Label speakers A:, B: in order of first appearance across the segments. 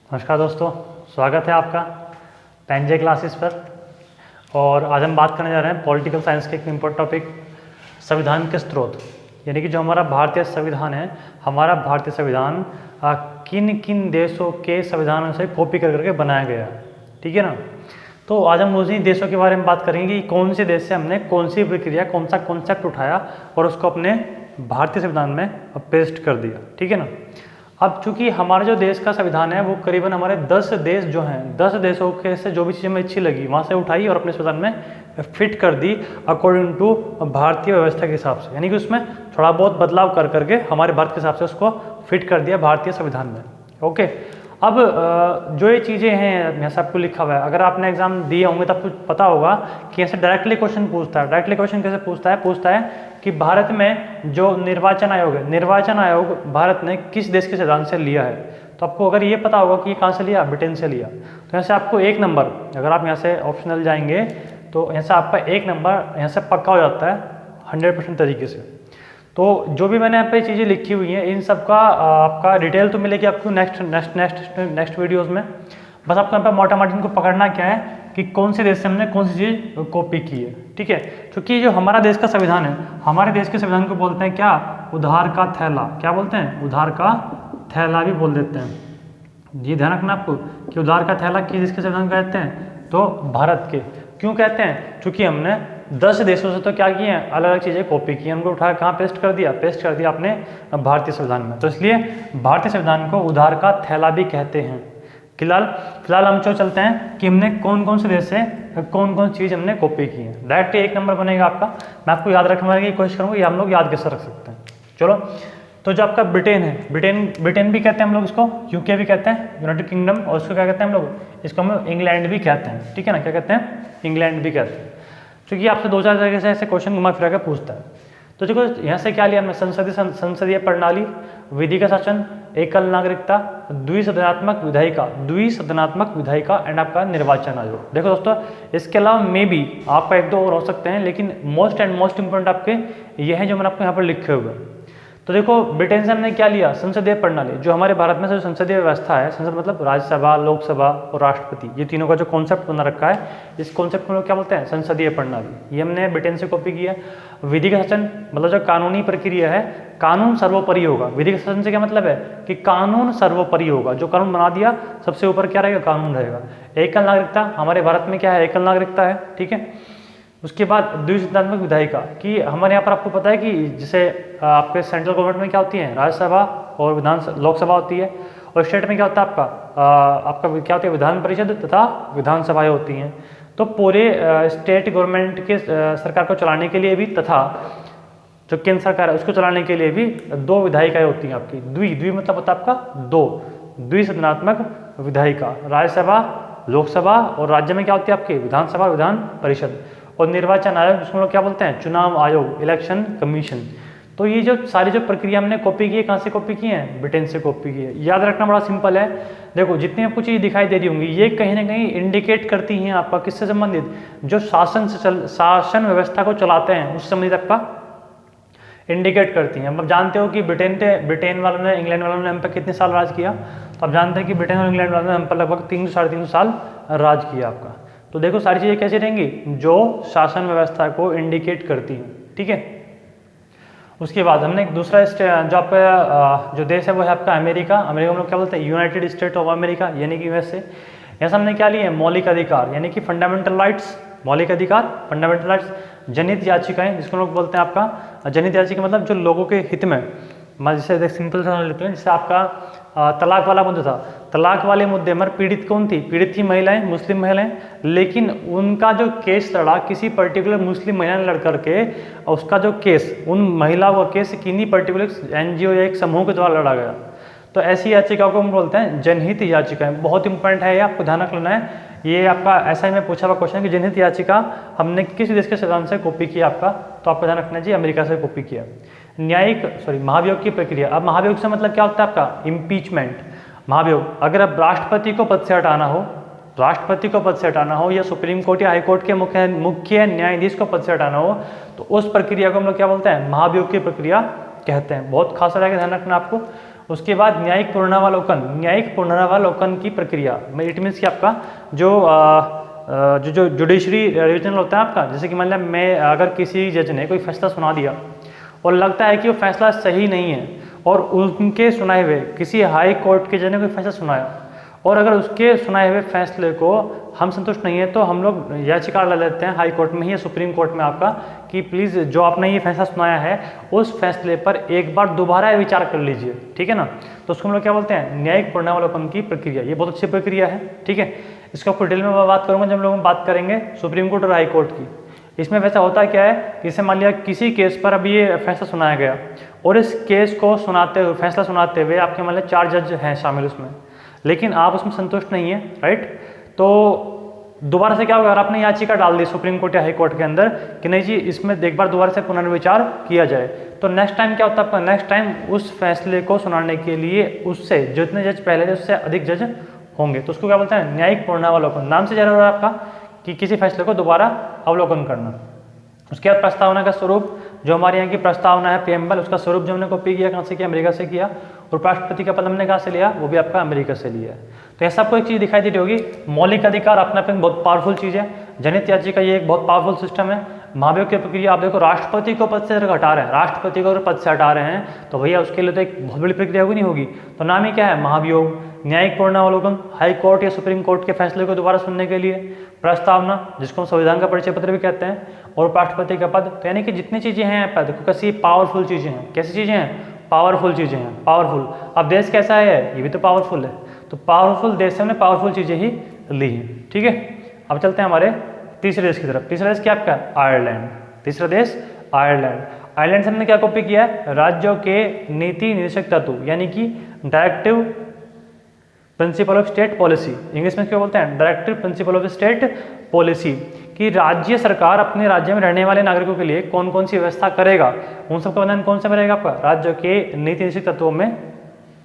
A: नमस्कार दोस्तों, स्वागत है आपका पेंजे क्लासेस पर। और आज हम बात करने जा रहे हैं पॉलिटिकल साइंस के एक इम्पोर्टेंट टॉपिक, संविधान के स्रोत। यानी कि जो हमारा भारतीय संविधान है, हमारा भारतीय संविधान किन किन देशों के संविधानों से कॉपी कर करके बनाया गया, ठीक है ना। तो आज हम उन्हीं देशों के बारे में बात करेंगे कि कौन से देश से हमने कौन सी प्रक्रिया, कौन सा कॉन्सेप्ट उठाया और उसको अपने भारतीय संविधान में पेस्ट कर दिया, ठीक है ना। अब चूंकि हमारा जो देश का संविधान है वो करीबन हमारे 10 देश जो हैं, 10 देशों के से जो भी चीज़ हमें अच्छी लगी वहाँ से उठाई और अपने संविधान में फिट कर दी अकॉर्डिंग टू भारतीय व्यवस्था के हिसाब से। यानी कि उसमें थोड़ा बहुत बदलाव कर करके हमारे भारत के हिसाब से उसको फिट कर दिया भारतीय संविधान में। ओके, अब जो ये चीज़ें हैं यहाँ से आपको लिखा हुआ है, अगर आपने एग्जाम दिए होंगे तो आपको पता होगा कि ऐसे डायरेक्टली क्वेश्चन पूछता है। डायरेक्टली क्वेश्चन कैसे पूछता है कि भारत में जो निर्वाचन आयोग है, निर्वाचन आयोग भारत ने किस देश के संविधान से लिया है। तो आपको अगर ये पता होगा कि ये कहाँ से लिया, ब्रिटेन से लिया, तो यहाँ से आपको 1 नंबर, अगर आप यहाँ से ऑप्शनल जाएंगे तो यहाँ से आपका 1 नंबर यहाँ से पक्का हो जाता है 100% तरीके से। तो जो भी मैंने यहाँ पे चीज़ें लिखी हुई हैं इन सब का आपका डिटेल तो मिलेगी आपको नेक्स्ट वीडियोज़ में। बस आपको यहाँ पर मोटा मोटी इनको पकड़ना क्या है कि कौन से देश से हमने कौन सी चीज़ कॉपी की है, ठीक है। क्योंकि जो हमारा देश का संविधान है, हमारे देश के संविधान को बोलते हैं क्या, उधार का थैला। क्या बोलते हैं, उधार का थैला भी बोल देते हैं। ये ध्यान रखना आपको कि उधार का थैला किस देश के संविधान को कहते हैं, तो भारत के। क्यों कहते हैं, क्योंकि हमने 10 देशों से तो क्या किए हैं, अलग अलग चीज़ें कॉपी की, उनको उठा कहाँ पेस्ट कर दिया अपने भारतीय संविधान में। तो इसलिए भारतीय संविधान को उधार का थैला भी कहते हैं। फिलहाल हम चलते हैं कि हमने कौन कौन से देश से कौन कौन चीज़ हमने कॉपी की है। डायरेक्ट 1 नंबर बनेगा आपका। मैं आपको याद रखने की कोशिश करूँगा, ये हम लोग याद कैसे रख सकते हैं। चलो, तो जो आपका ब्रिटेन है, ब्रिटेन भी कहते हैं हम लोग इसको, यूके भी कहते हैं, यूनाइटेड किंगडम, और इसको क्या कहते हैं हम लोग, इसको हम इंग्लैंड भी कहते हैं, ठीक है ना। क्या कहते हैं, इंग्लैंड भी कहते हैं। क्योंकि आपसे 2-4 तरीके से ऐसे क्वेश्चन घुमा फिरा के पूछता है। तो देखो यहाँ से क्या लिया हमने, संसदीय प्रणाली, विधि का शासन, एकल नागरिकता, द्विसदनात्मक विधायिका एंड आपका निर्वाचन आयोग। देखो दोस्तों, इसके अलावा मे भी आपका 1-2 और हो सकते हैं, लेकिन मोस्ट इंपॉर्टेंट आपके ये हैं जो मैंने आपको यहाँ पर लिखे हुए हैं। तो देखो, ब्रिटेन से हमने क्या लिया, संसदीय प्रणाली। जो हमारे भारत में जो संसदीय व्यवस्था है, संसद मतलब राज्यसभा, लोकसभा और राष्ट्रपति, ये तीनों का जो कॉन्सेप्ट बना रखा है, इस कॉन्सेप्ट को लोग क्या बोलते हैं, संसदीय प्रणाली। ये हमने ब्रिटेन से कॉपी किया। विधि का शासन मतलब जो कानूनी प्रक्रिया है, कानून सर्वोपरि होगा। विधि का शासन से क्या मतलब है कि कानून सर्वोपरि होगा, जो कानून बना दिया सबसे ऊपर क्या रहेगा, कानून रहेगा। एकल नागरिकता, हमारे भारत में क्या है, एकल नागरिकता है, ठीक है। उसके बाद द्विसदनात्मक विधायिका, कि हमारे यहाँ पर आपको पता है कि जैसे आपके सेंट्रल गवर्नमेंट में क्या होती है, राज्यसभा और लोकसभा होती है, और स्टेट में क्या होता है आपका क्या होती है, विधान परिषद तथा विधानसभाएं होती हैं। तो पूरे स्टेट गवर्नमेंट के सरकार को चलाने के लिए भी तथा जो केंद्र सरकार है उसको चलाने के लिए भी 2 विधायिकाएं होती हैं आपकी। द्वि मतलब होता है आपका 2, द्विसदनात्मक विधायिका, राज्यसभा, लोकसभा, और राज्य में क्या होती है आपकी, विधानसभा, विधान परिषद। और निर्वाचन आयोग, जिसको लोग क्या बोलते हैं, चुनाव आयोग, इलेक्शन कमीशन। तो ये जो सारी जो प्रक्रिया हमने कॉपी की है, कहाँ से कॉपी की है, ब्रिटेन से कॉपी की है। याद रखना बड़ा सिंपल है। देखो, जितनी आपको चीज़ दिखाई दे रही होंगी ये कहीं ना कहीं इंडिकेट करती हैं आपका किससे संबंधित, जो शासन व्यवस्था को चलाते हैं उससे संबंधित आपका इंडिकेट करती हैं। अब जानते हो कि ब्रिटेन वालों ने, इंग्लैंड वालों ने हम पर कितने साल राज किया। तो अब जानते हैं कि ब्रिटेन और इंग्लैंड वालों ने हम पर लगभग 300-350 साल राज किया आपका। तो देखो, सारी चीज़ें कैसी रहेंगी, जो शासन व्यवस्था को इंडिकेट करती हैं, ठीक है। उसके बाद हमने एक दूसरा जो आपका जो देश है वो है आपका अमेरिका। अमेरिका में लोग क्या बोलते हैं, यूनाइटेड स्टेट ऑफ अमेरिका, यानी कि यूएसए। यहाँ से हमने क्या लिया है, मौलिक अधिकार, यानी कि फंडामेंटल राइट्स, मौलिक अधिकार, फंडामेंटल राइट्स। जनहित याचिकाएं, जिसको लोग बोलते हैं आपका जनहित याचिका, मतलब जो लोगों के हित में, मैं जैसे सिंपल सा लेते हैं, जैसे आपका तलाक वाला मुद्दा था, तलाक वाले मुद्दे में पीड़ित कौन थी, पीड़ित थी महिलाएं, मुस्लिम महिलाएं। लेकिन उनका जो केस लड़ा किसी पर्टिकुलर मुस्लिम महिला ने लड़ करके, उसका जो केस, उन महिलाओं का केस किन्हीं पर्टिकुलर एनजीओ या एक समूह के द्वारा लड़ा गया। तो ऐसी याचिका को हम बोलते हैं जनहित याचिकाएं। बहुत इंपॉर्टेंट है, ये आपको ध्यान रखना है। ये आपका ऐसा ही में पूछा हुआ क्वेश्चन कि जनहित याचिका हमने किस देश के संविधान से कॉपी किया आपका, तो आपको ध्यान रखना चाहिए अमेरिका से कॉपी किया। महाभियोग की प्रक्रिया। अब महाभियोग से मतलब क्या होता है आपका, इम्पीचमेंट। महाभियोग, अगर अब राष्ट्रपति को पद से हटाना हो या सुप्रीम कोर्ट या हाई कोर्ट के मुख्य न्यायाधीश को पद से हटाना हो, तो उस प्रक्रिया को हम लोग क्या बोलते हैं, महाभियोग की प्रक्रिया कहते हैं। बहुत खास रहेगा, ध्यान रखना आपको। उसके बाद न्यायिक पुनरावलोकन की प्रक्रिया, इट मीन्स कि आपका जो जुडिशरी रिविजनल होता है आपका, जैसे कि मतलब मैं अगर किसी जज ने कोई फैसला सुना दिया और लगता है कि वो फैसला सही नहीं है और उनके सुनाए हुए किसी हाई कोर्ट के जज ने कोई फैसला सुनाया और अगर उसके सुनाए हुए फैसले को हम संतुष्ट नहीं है तो हम लोग याचिका डाल देते हैं हाई कोर्ट में ही या सुप्रीम कोर्ट में आपका कि प्लीज़ जो आपने ये फैसला सुनाया है उस फैसले पर एक बार दोबारा विचार कर लीजिए, ठीक है ना। तो उसको हम लोग क्या बोलते हैं, न्यायिक पुनरावलोकन की प्रक्रिया। ये बहुत अच्छी प्रक्रिया है, ठीक है। इसका डिटेल में मैं बात करूँगा जब लोग बात करेंगे सुप्रीम कोर्ट और हाई कोर्ट की। इसमें वैसा होता क्या है कि जैसे मान लिया किसी केस पर अभी ये फैसला सुनाया गया और इस केस को फैसला सुनाते हुए आपके मान लिया 4 जज हैं शामिल उसमें, लेकिन आप उसमें संतुष्ट नहीं है, राइट। तो दोबारा से क्या होगा, अगर आपने याचिका डाल दी सुप्रीम कोर्ट या हाई कोर्ट के अंदर कि नहीं जी इसमें एक बार दोबारा से पुनर्विचार किया जाए, तो नेक्स्ट टाइम क्या होता है आपका, नेक्स्ट टाइम उस फैसले को सुनाने के लिए उससे जितने जज पहले थे उससे अधिक जज होंगे। तो उसको क्या बोलते हैं, न्यायिक पुनरावलोकन। नाम से जरूर है आपका कि किसी फैसले को दोबारा अवलोकन करना। उसके बाद प्रस्तावना का स्वरूप, जो हमारे यहाँ की प्रस्तावना है प्रीएम्बल, उसका स्वरूप जो हमने कॉपी किया कहाँ से किया, अमेरिका से किया। और राष्ट्रपति का पद हमने कहाँ से लिया, वो भी आपका अमेरिका से लिया है। तो ऐसा आपको एक चीज़ दिखाई दे रही होगी, मौलिक अधिकार अपने आप में बहुत पावरफुल चीज़ है। जनहित याचिका ये एक बहुत पावरफुल सिस्टम है। महाभियोग की प्रक्रिया, आप देखो राष्ट्रपति को पद से हटा रहे हैं, राष्ट्रपति को पद से हटा रहे हैं तो भैया उसके लिए तो एक बहुत बड़ी प्रक्रिया नहीं होगी। तो नाम ही क्या है, महाभियोग। न्यायिक पुनरावलोकन, हाई कोर्ट या सुप्रीम कोर्ट के फैसले को दोबारा सुनने के लिए। प्रस्तावना, जिसको हम संविधान का परिचय पत्र भी कहते हैं। और राष्ट्रपति का पद, तो यानी कि जितनी चीज़ें हैं पद को कैसी पावरफुल चीज़ें हैं, कैसी चीज़ें हैं, पावरफुल चीज़ें हैं, पावरफुल। अब देश कैसा है, ये भी तो पावरफुल है। तो पावरफुल देश से हमने पावरफुल चीज़ें ही ली हैं, ठीक है। अब चलते हैं हमारे तीसरे देश की तरफ। तीसरा देश क्या आपका, आयरलैंड। तीसरा देश आयरलैंड। आयरलैंड से हमने क्या कॉपी किया है, राज्यों के नीति निर्देशक तत्व, यानी कि directive principle of state policy. English में क्या बोलते हैं, directive principle of state policy, कि राज्य सरकार अपने राज्य में रहने वाले नागरिकों के लिए कौन कौन सी व्यवस्था करेगा, उन सबका बंधन कौन सा में रहेगा आपका, राज्य के नीति निर्देशक तत्वों में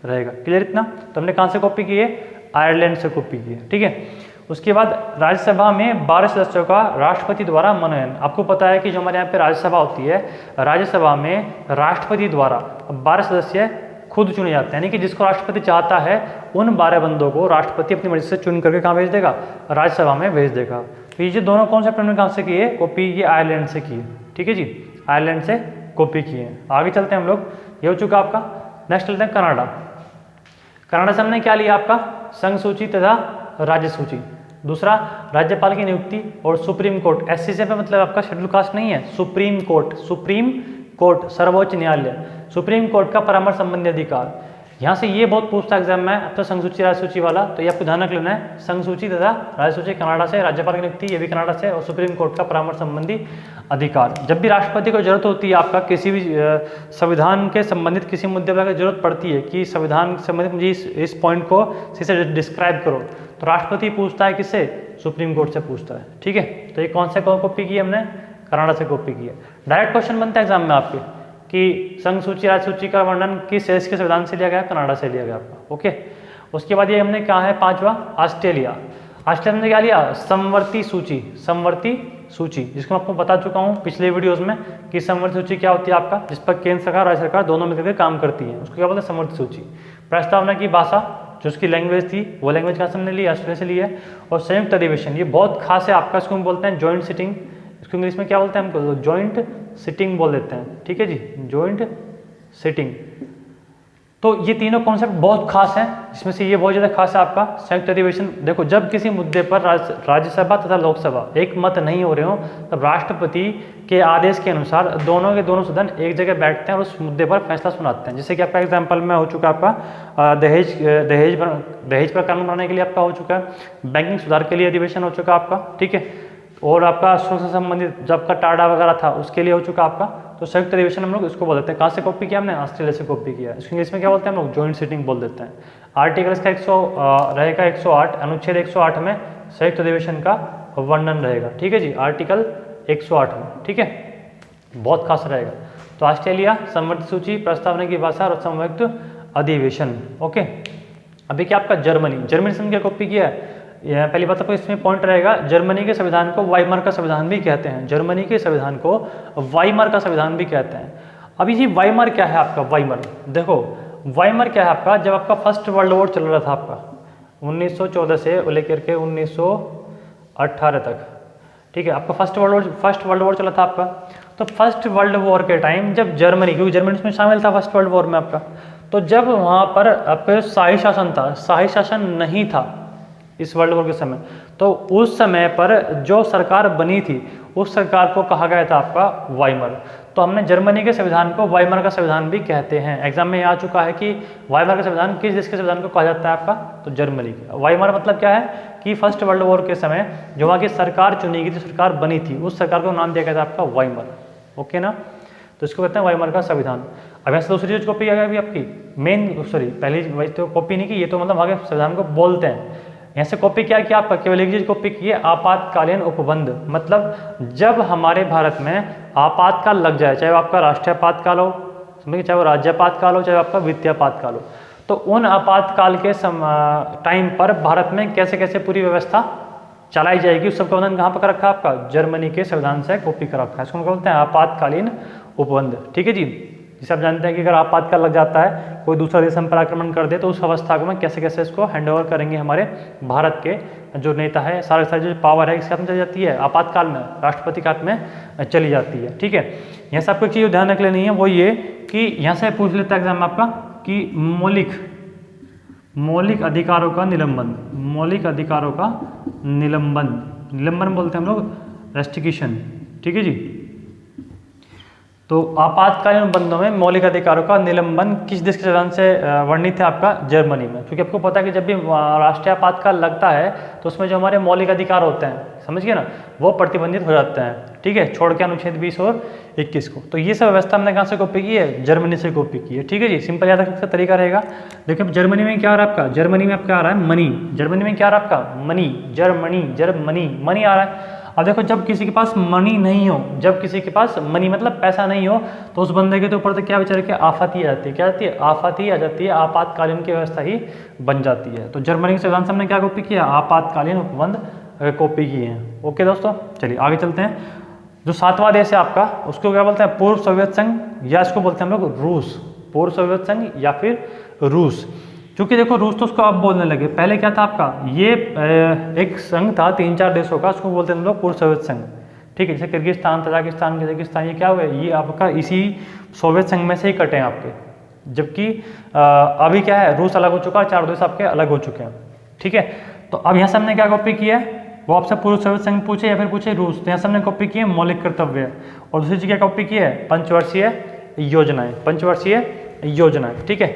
A: रहेगा। क्लियर इतना। तो हमने कहाँ से कॉपी की है, आयरलैंड से कॉपी की है, ठीक है। उसके बाद राज्यसभा में 12 सदस्यों का राष्ट्रपति द्वारा मनोनयन। आपको पता है कि जो हमारे यहाँ पे राज्यसभा होती है, राज्यसभा में राष्ट्रपति द्वारा 12 सदस्य खुद चुने जाते हैं, यानी कि जिसको राष्ट्रपति चाहता है उन 12 बंदों को राष्ट्रपति अपनी मर्जी से चुन करके कहाँ भेज देगा, राज्यसभा में भेज देगा। तो ये दोनों कॉन्सेप्ट हमने कहाँ से किए कॉपी, ये आयरलैंड से किए, ठीक है जी, आयरलैंड से कॉपी किए हैं। आगे चलते हैं हम लोग, ये हो चुका आपका। नेक्स्ट चलते हैं कनाडा। कनाडा से हमने क्या लिया आपका, संघ सूची तथा राज्य सूची। दूसरा, राज्यपाल की नियुक्ति और सुप्रीम कोर्ट। एससीसी पे मतलब आपका शेड्यूल कास्ट नहीं है, सुप्रीम कोर्ट, सुप्रीम कोर्ट सर्वोच्च न्यायालय, सुप्रीम कोर्ट का परामर्श संबंधी अधिकार। यहाँ से ये बहुत पूछता है एग्जाम में, अब तो संघ सूची राज्य सूची वाला, तो ये आपको ध्यान रख लेना है। संघ सूची तथा राज्य सूची कनाडा से, राज्यपाल की नियुक्ति ये भी कनाडा से, और सुप्रीम कोर्ट का परामर्श संबंधी अधिकार। जब भी राष्ट्रपति को जरूरत होती है आपका किसी भी संविधान के संबंधित किसी मुद्दे पर जरूरत पड़ती है कि संविधान से संबंधित मुझे इस पॉइंट को सही से डिस्क्राइब करो, तो राष्ट्रपति पूछता है किससे, सुप्रीम कोर्ट से पूछता है, ठीक है। तो ये कौन से कॉपी की हमने, कनाडा से कॉपी की है। डायरेक्ट क्वेश्चन बनता है एग्जाम में आपके कि संघ सूची राज्य सूची का वर्णन किस देश के संविधान से लिया गया, कनाडा से लिया गया आपका, ओके। उसके बाद ये हमने कहा है पांचवा, ऑस्ट्रेलिया। ऑस्ट्रेलिया में क्या लिया, समवर्ती सूची, समवर्ती सूची, जिसको मैं आपको बता चुका हूँ पिछले वीडियोस में कि समवर्ती सूची क्या होती है आपका, जिस पर केंद्र सरकार राज्य सरकार दोनों मिलकर काम करती है, उसको क्या बोलते हैं, समवर्ती सूची। प्रस्तावना की भाषा, जो उसकी लैंग्वेज थी, वो लैंग्वेज कहाँ से हमने ली, ऑस्ट्रेलिया से ली है। और संयुक्त अधिवेशन, ये बहुत खास है आपका, इसको हम बोलते हैं जॉइंट सिटिंग, इसको इंग्लिश में क्या बोलते हैं हमको, जॉइंट सिटिंग बोल देते हैं, ठीक है जी, जॉइंट सिटिंग। तो ये तीनों कॉन्सेप्ट बहुत खास हैं, जिसमें से ये बहुत ज़्यादा खास है आपका संयुक्त अधिवेशन। देखो, जब किसी मुद्दे पर राज्यसभा तथा लोकसभा एक मत नहीं हो रहे हो, तब राष्ट्रपति के आदेश के अनुसार दोनों के दोनों सदन एक जगह बैठते हैं और उस मुद्दे पर फैसला सुनाते हैं। जैसे कि आपका एग्जाम्पल में हो चुका आपका दहेज पर कानून बनाने के लिए आपका हो चुका है, बैंकिंग सुधार के लिए अधिवेशन हो चुका आपका, ठीक है। और आपका सुरक्षा से संबंधित जब का टाडा वगैरह था उसके लिए हो चुका आपका। तो संयुक्त अधिवेशन हम लोग इसको बोल देते हैं। कहाँ से कॉपी किया हमने, ऑस्ट्रेलिया से कॉपी किया। इसको इंग्लिश में क्या बोलते हैं हम लोग, जॉइंट सिटिंग बोल देते हैं। आर्टिकल इसका 108, अनुच्छेद 108 में संयुक्त अधिवेशन का वर्णन रहेगा, ठीक है जी, आर्टिकल 108 में, ठीक है, बहुत खास रहेगा। तो ऑस्ट्रेलिया, समवर्ती सूची, प्रस्तावना की भाषा और संयुक्त अधिवेशन, ओके। अभी क्या आपका जर्मनी, जर्मनी से क्या कॉपी किया है, पहली बात आपको इसमें पॉइंट रहेगा, जर्मनी के संविधान को वाइमर का संविधान भी कहते हैं, जर्मनी के संविधान को वाइमर का संविधान भी कहते हैं। अभी जी वाइमर क्या है आपका, वाइमर देखो, वाइमर क्या है आपका, जब आपका फर्स्ट वर्ल्ड वॉर चल रहा था आपका 1914 से लेकर के 1918 तक, ठीक है, आपका फर्स्ट वर्ल्ड वॉर चला था आपका। तो फर्स्ट वर्ल्ड वॉर के टाइम जब जर्मनी, क्योंकि जर्मनी इसमें शामिल था फर्स्ट वर्ल्ड वॉर में आपका, तो जब वहाँ पर आपका शाही शासन था, शाही शासन नहीं था इस वर्ल्ड वॉर के समय, तो उस समय पर जो सरकार बनी थी उस सरकार को कहा गया था आपका वाइमर। तो हमने जर्मनी के संविधान को वाइमर का संविधान भी कहते हैं। एग्जाम में आ चुका है कि वाइमर का संविधान किस देश के संविधान को कहा जाता है आपका, तो जर्मनी का। वाइमर मतलब क्या है कि फर्स्ट वर्ल्ड वॉर के समय जो वहाँ की सरकार चुनी गई थी, सरकार बनी थी, उस सरकार को नाम दिया गया था आपका वाइमर। ओके ना, तो इसको कहते हैं वाइमर का संविधान। अब यहाँ से दूसरी चीज कॉपी आ गई अभी आपकी मेन, सॉरी पहली वही तो कॉपी नहीं की, ये तो मतलब वहाँ के संविधान को बोलते हैं। यहाँ से कॉपी क्या किया आपका, केवल एक चीज कॉपी की है, आपातकालीन उपबंध। मतलब जब हमारे भारत में आपातकाल लग जाए, चाहे वो आपका राष्ट्रीय आपातकाल हो, समझिए, चाहे वो राज्य आपातकाल हो, चाहे आपका वित्तीय आपातकाल हो, तो उन आपातकाल के टाइम पर भारत में कैसे कैसे पूरी व्यवस्था चलाई जाएगी, उस सबका वर्णन कहाँ पर रखा है आपका, जर्मनी के संविधान से कॉपी कर रखा है। इसको बोलते हैं आपातकालीन उपबंध। ठीक है जी, जिसे आप जानते हैं कि अगर आपातकाल लग जाता है, कोई दूसरा देश हम पर आक्रमण कर दे, तो उस अवस्था को में कैसे कैसे इसको हैंडओवर करेंगे हमारे भारत के जो नेता है, सारे सारे जो पावर है इसके हाथ में चली जाती है, आपातकाल में राष्ट्रपति के हाथ में चली जाती है। ठीक है, यहाँ से आपको एक चीज़ ध्यान रख लेनी है, वो ये कि यहाँ से पूछ लेता है एग्जाम आपका कि मौलिक अधिकारों का निलंबन, मौलिक अधिकारों का निलंबन बोलते हैं हम लोग रेस्ट्रिक्शन। ठीक है जी, तो आपातकालीन उपबंधों में मौलिक अधिकारों का निलंबन किस देश के संविधान से वर्णित है आपका, जर्मनी में। क्योंकि आपको पता है कि जब भी राष्ट्रीय आपातकाल लगता है तो उसमें जो हमारे मौलिक अधिकार होते हैं, समझिए ना, वो प्रतिबंधित हो जाते हैं। ठीक है, छोड़ के अनुच्छेद 20 और 21 को। तो ये सब व्यवस्था हमने कहाँ से कॉपी की है, जर्मनी से कॉपी की है। ठीक है जी, सिंपल याद रखने का तरीका रहेगा। देखिए जर्मनी में क्या आ रहा है आपका, जर्मनी में आपका आ रहा है मनी, जर्मनी में क्या आ रहा है आपका मनी, जर्मनी मनी आ रहा है। अब देखो जब किसी के पास मनी नहीं हो, जब किसी के पास मनी मतलब पैसा नहीं हो, तो उस बंदे के तो ऊपर तो क्या बेचारे के आफत ही आ जाती है, क्या आती है, आफत ही आ जाती है, आपातकालीन की व्यवस्था ही बन जाती है। तो जर्मनी के संविधान से हमने क्या कॉपी किया, आपातकालीन उपबंध कॉपी किए हैं। ओके दोस्तों, चलिए आगे चलते हैं। जो 7वां देश है आपका, उसको क्या बोलते हैं, पूर्व सोवियत संघ, या इसको बोलते हैं हम लोग रूस, पूर्व सोवियत संघ या फिर रूस। क्योंकि देखो रूस तो उसको अब बोलने लगे, पहले क्या था आपका, ये एक संघ था 3-4 देशों का, उसको बोलते हैं हम लोग पूर्व सोवियत संघ। ठीक है, जैसे किर्गिस्तान, तजाकिस्तान, कजाकिस्तान, ये क्या हुए, ये आपका इसी सोवियत संघ में से ही कटे हैं आपके। जबकि अभी क्या है, रूस अलग हो चुका है, 4 देश आपके अलग हो चुके हैं। ठीक है, तो अब यहाँ से हमने क्या कॉपी किया है, वो आपसे पूर्व सोवियत संघ पूछे या फिर पूछे रूस, तो यहाँ से हमने कॉपी की है मौलिक कर्तव्य। और दूसरी चीज क्या कॉपी की है, पंचवर्षीय योजनाएं, पंचवर्षीय योजनाएं। ठीक है,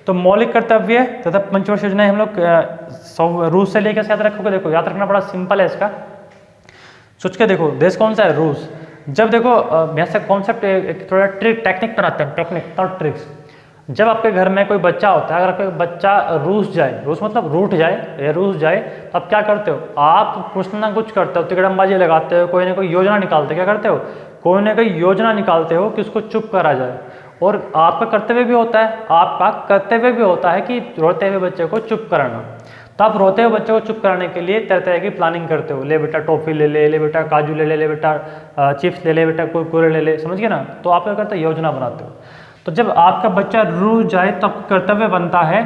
A: तो मौलिक कर्तव्य तथा पंचवर्षीय योजनाएं हम लोग रूस से लेकर याद रखोगे। देखो याद रखना बड़ा सिंपल है इसका, सोच के देखो देश कौन सा है, रूस। जब देखो यहाँ से कॉन्सेप्ट थोड़ा टेक्निक बनाते हैं, टेक्निक और ट्रिक्स। जब आपके घर में कोई बच्चा होता है, अगर कोई बच्चा रूस जाए, रूस मतलब रूठ जाए या रूस जाए, तो आप क्या करते हो, आप कुछ ना कुछ करते हो, तिकड़मबाजी लगाते हो, कोई ना कोई योजना निकालते हो। क्या करते हो, कोई ना कोई योजना निकालते हो कि उसको चुप करा जाए। और आपका कर्तव्य भी होता है, आपका कर्तव्य भी होता है कि रोते हुए बच्चे को चुप कराना। तो आप रोते हुए बच्चे को चुप कराने के लिए तरह तरह की प्लानिंग करते हो, ले बेटा टॉफी ले बेटा काजू ले बेटा चिप्स ले बेटा कुरकुरे ले, समझ गए ना। तो आप क्या करते हो, योजना बनाते हो। तो जब आपका बच्चा रूस जाए तो आपका कर्तव्य बनता है,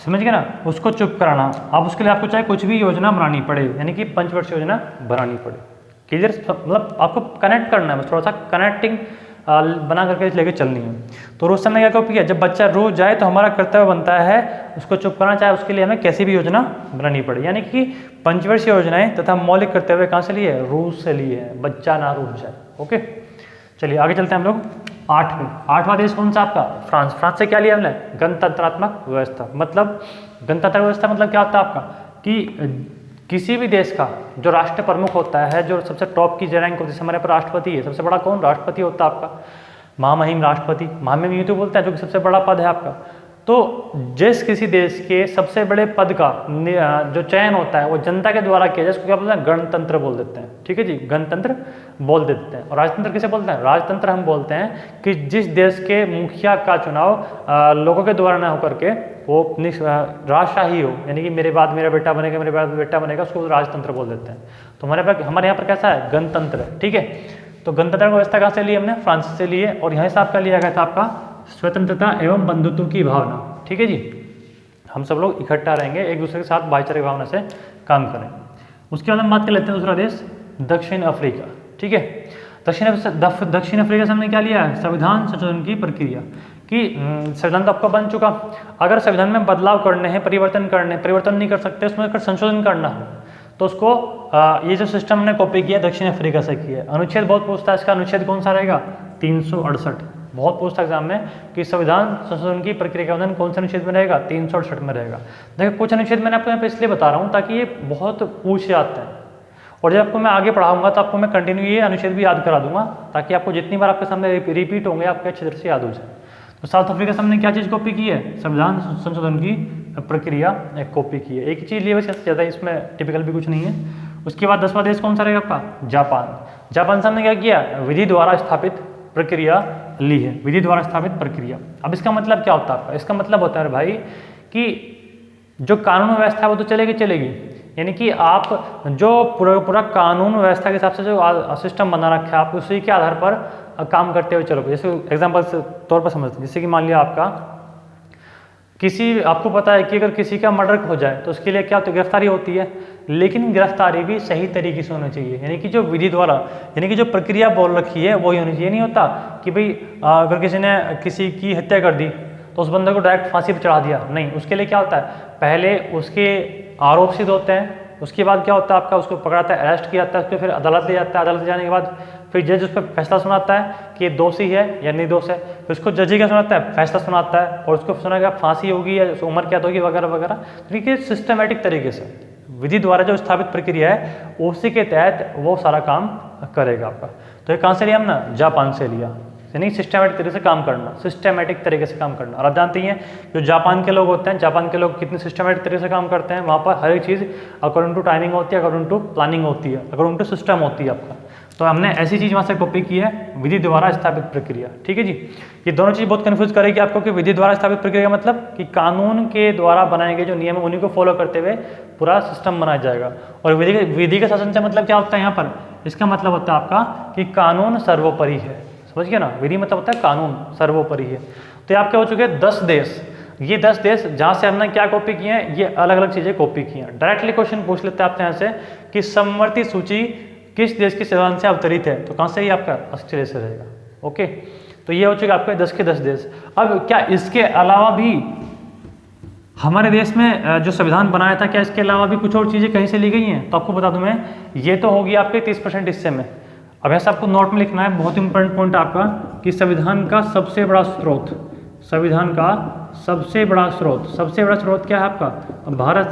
A: समझ गए ना, उसको चुप कराना। अब उसके लिए आपको चाहे कुछ भी योजना बनानी पड़े, यानी कि पंचवर्षीय योजना बनानी पड़े। क्लियर, मतलब आपको कनेक्ट करना है, थोड़ा सा कनेक्टिंग बना करके लेके चलनी है। तो रूस ने क्या कॉपी किया, जब बच्चा रूस जाए तो हमारा कर्तव्य बनता है उसको चुप करना, चाहे उसके लिए हमें कैसी भी योजना बनानी पड़े। यानी कि पंचवर्षीय योजनाएं तथा मौलिक कर्तव्य कहाँ से लिए, रूस से लिए है, बच्चा ना रूस जाए। ओके, चलिए आगे चलते हैं हम लोग। 8वां देश कौन सा आपका, फ्रांस। फ्रांस से क्या लिया हमने, गणतंत्रात्मक व्यवस्था। मतलब गणतंत्र व्यवस्था मतलब क्या होता है आपका, कि किसी भी देश का जो राष्ट्र प्रमुख होता है, जो सबसे टॉप की रैंक होती है, हमारे पर राष्ट्रपति है, सबसे बड़ा कौन, राष्ट्रपति होता है आपका, महामहिम राष्ट्रपति, महामहिम यूँ तो बोलते हैं, जो कि सबसे बड़ा पद है आपका। तो जिस किसी देश के सबसे बड़े पद का जो चयन होता है वो जनता के द्वारा किया जाए, उसको क्या बोलते हैं, गणतंत्र बोल देते हैं। ठीक है जी, गणतंत्र बोल देते हैं। और राजतंत्र किसे बोलते हैं, राजतंत्र हम बोलते हैं कि जिस देश के मुखिया का चुनाव लोगों के द्वारा ना होकर के वो राजशाही हो, यानी कि मेरे बाद मेरा बेटा बनेगा, मेरे बाद बेटा बनेगा, उसको राजतंत्र बोल देते हैं। तो हमारे यहाँ पर कैसा है, गणतंत्र है। ठीक है, तो गणतंत्र व्यवस्था कहाँ से ली हमने, फ्रांस से लिए। और यहाँ से आपका लिया गया था आपका स्वतंत्रता एवं बंधुत्व की भावना। ठीक है जी, हम सब लोग इकट्ठा रहेंगे, एक दूसरे के साथ भाईचारे की भावना से काम करें। उसके बाद हम बात कर लेते हैं दूसरा देश दक्षिण अफ्रीका। ठीक है, दक्षिण अफ्रीका से हमने क्या लिया है, संविधान संशोधन की प्रक्रिया कि संविधान तो आपका बन चुका, अगर संविधान में बदलाव करने हैं, परिवर्तन नहीं कर सकते, उसमें अगर संशोधन करना हो तो उसको ये जो सिस्टम हमने कॉपी किया दक्षिण अफ्रीका से किया है। अनुच्छेद बहुत पूछता है, इसका अनुच्छेद कौन सा रहेगा, 368, बहुत पूछता है एग्जाम में कि संविधान संशोधन की प्रक्रिया का उल्लंघन कौन से अनुच्छेद में रहेगा, 368 में रहेगा। देखिए कुछ अनुच्छेद मैंने आपको यहाँ पे इसलिए बता रहा हूँ ताकि ये बहुत पूछ जाते हैं, और जब आपको मैं आगे पढ़ाऊंगा तो आपको मैं कंटिन्यू ये अनुच्छेद भी याद करा दूंगा ताकि आपको जितनी बार आपके सामने रिपीट होंगे आपके अच्छी तरह से याद हो जाए। तो साउथ अफ्रीका से हमने क्या चीज़ कॉपी की है, संविधान संशोधन की प्रक्रिया एक कॉपी की है। एक ही चीज़ लिए वैसे ज़्यादा इसमें टिपिकल भी कुछ नहीं है। उसके बाद 10वां देश कौन सा रहेगा आपका, जापान से हमने क्या किया, विधि द्वारा स्थापित प्रक्रिया ली है, विधि द्वारा स्थापित प्रक्रिया। अब इसका मतलब क्या होता है आपका, इसका मतलब होता है भाई कि जो कानून व्यवस्था है वो तो चलेगी, यानी कि आप जो पूरा कानून व्यवस्था के हिसाब से जो सिस्टम बना रखा है आप उसी के आधार पर काम करते हुए चलोगे। जैसे एग्जाम्पल के तौर पर समझते हैं, जैसे कि मान लिया आपको पता है कि अगर किसी का मर्डर हो जाए तो उसके लिए क्या होती है, गिरफ्तारी होती है, लेकिन गिरफ्तारी भी सही तरीके से होनी चाहिए, यानी कि जो विधि द्वारा, यानी कि जो प्रक्रिया बोल रखी है वही होनी चाहिए। नहीं होता कि भाई अगर किसी ने किसी की हत्या कर दी तो उस बंदे को डायरेक्ट फांसी पर चढ़ा दिया, नहीं, उसके लिए क्या होता है, पहले उसके आरोप सिद्ध होते हैं, उसके बाद क्या होता है आपका, उसको पकड़ाता है, अरेस्ट किया जाता है, उसको फिर अदालत ले जाता है, अदालत ले जाने के बाद फिर जज उस पर फैसला सुनाता है कि ये दोषी है या निर्दोष है, फिर उसको जज क्या सुनाता है, फैसला सुनाता है, और उसको सुनाएगा फांसी होगी या उम्र क्या होगी वगैरह वगैरह। तरीके सिस्टमेटिक तरीके से विधि द्वारा जो स्थापित प्रक्रिया है उसी के तहत वो सारा काम करेगा आपका। तो ये कहाँ से लिया हमने, जापान से लिया, यानी सिस्टमेटिक तरीके से काम करना, सिस्टमेटिक तरीके से काम करना। और आप जानते हैं जो जापान के लोग होते हैं, जापान के लोग कितने सिस्टमेटिक तरीके से काम करते हैं, वहाँ पर हर एक चीज़ अकॉर्डिंग टू टाइमिंग होती है, अकॉर्डिंग टू प्लानिंग होती है, अकॉर्डिंग टू सिस्टम होती है आपका। तो हमने ऐसी चीज़ वहाँ से कॉपी की है, विधि द्वारा स्थापित प्रक्रिया। ठीक है जी, ये दोनों चीज़ बहुत कन्फ्यूज करेगी आपको कि विधि द्वारा स्थापित प्रक्रिया का मतलब कि कानून के द्वारा बनाए गए जो नियम है उन्हीं को फॉलो करते हुए पूरा सिस्टम बनाया जाएगा। और विधि के शासन से मतलब क्या होता है यहाँ पर, इसका मतलब होता है आपका कि कानून सर्वोपरि है, समझ गया ना, विधि मतलब होता है कानून सर्वोपरि है। तो ये आपके हो चुके हैं 10 देश, ये 10 देश जहाँ से हमने क्या कॉपी किए हैं, ये अलग अलग चीज़ें कॉपी की हैं। डायरेक्टली क्वेश्चन पूछ लेते हैं आपसे यहाँ से कि समवर्ती सूची किस देश के संविधान से अवतरित है, तो कहाँ से ही आपका ऑस्ट्रेलिया से रहेगा। ओके, तो ये हो चुके आपके 10 के 10 देश। अब क्या इसके अलावा भी हमारे देश में जो संविधान बनाया था, क्या इसके अलावा भी कुछ और चीज़ें कहीं से ली गई हैं, तो आपको बता दूं मैं, ये तो होगी आपके 30% हिस्से में। अब ऐसा आपको नोट में लिखना है, बहुत इंपॉर्टेंट पॉइंट आपका, कि संविधान का सबसे बड़ा स्रोत, संविधान का सबसे बड़ा स्रोत क्या है आपका, भारत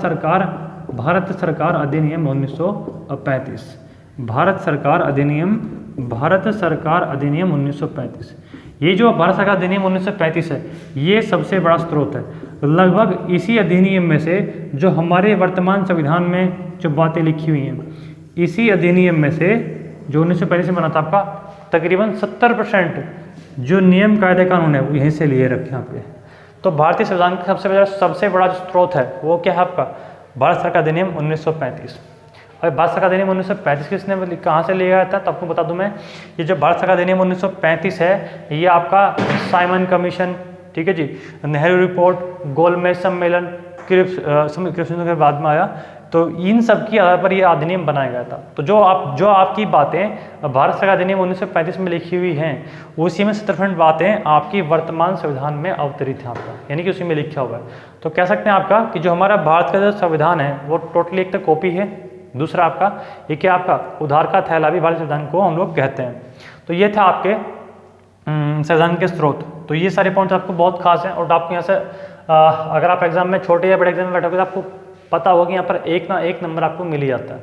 A: सरकार अधिनियम 1935, भारत सरकार अधिनियम 1935। ये जो भारत सरकार अधिनियम 1935 है, ये सबसे बड़ा स्रोत है। लगभग इसी अधिनियम में से जो हमारे वर्तमान संविधान में जो बातें लिखी हुई हैं, इसी अधिनियम में से जो 1935 में बना था आपका, तकरीबन 70% जो नियम कायदे कानून है वो यहीं से लिए रखे हैं आपके। तो भारतीय संविधान का सबसे बड़ा जो स्रोत है वो क्या है आपका, भारत सरकार अधिनियम 1935। और भारत सरकार अधिनियम 1935 किसने कहाँ से लिया गया था, तो आपको बता दूं मैं, ये जो भारत सरकार अधिनियम 1935 है, ये आपका साइमन कमीशन, ठीक है जी, नेहरू रिपोर्ट, गोलमेज सम्मेलन, क्रिप्स के बाद में आया, तो इन सब की आधार पर ये अधिनियम बनाया गया था। तो जो आपकी बातें भारत सरकार अधिनियम 1935 में लिखी हुई हैं, उसी में 70% बातें आपकी वर्तमान संविधान में अवतरित हैं आपका, यानी कि उसी में लिखा हुआ है। तो कह सकते हैं आपका कि जो हमारा भारत का जो संविधान है वो टोटली एक तो कॉपी है, दूसरा आपका ये क्या आपका उधार का थैला भी भारतीय संविधान को हम लोग कहते हैं। तो ये था आपके संविधान के स्रोत। तो ये सारे पॉइंट्स आपको बहुत खास हैं, और आपको यहाँ से अगर आप एग्जाम में छोटे या बड़े एग्जाम में बैठोगे तो आपको पता होगा कि यहाँ पर एक ना एक नंबर आपको मिल ही जाता है।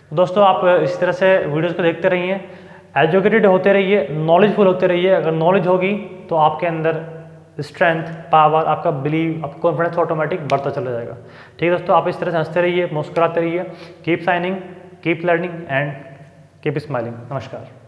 A: तो दोस्तों आप इस तरह से वीडियोस को देखते रहिए, एजुकेटेड होते रहिए, नॉलेजफुल होते रहिए। अगर नॉलेज होगी तो आपके अंदर स्ट्रेंथ, पावर, आपका बिलीव, आपका कॉन्फिडेंस ऑटोमेटिक बढ़ता चला जाएगा। ठीक है दोस्तों, आप इस तरह से हंसते रहिए, मुस्कुराते रहिए। Keep signing, keep learning and keep smiling. नमस्कार।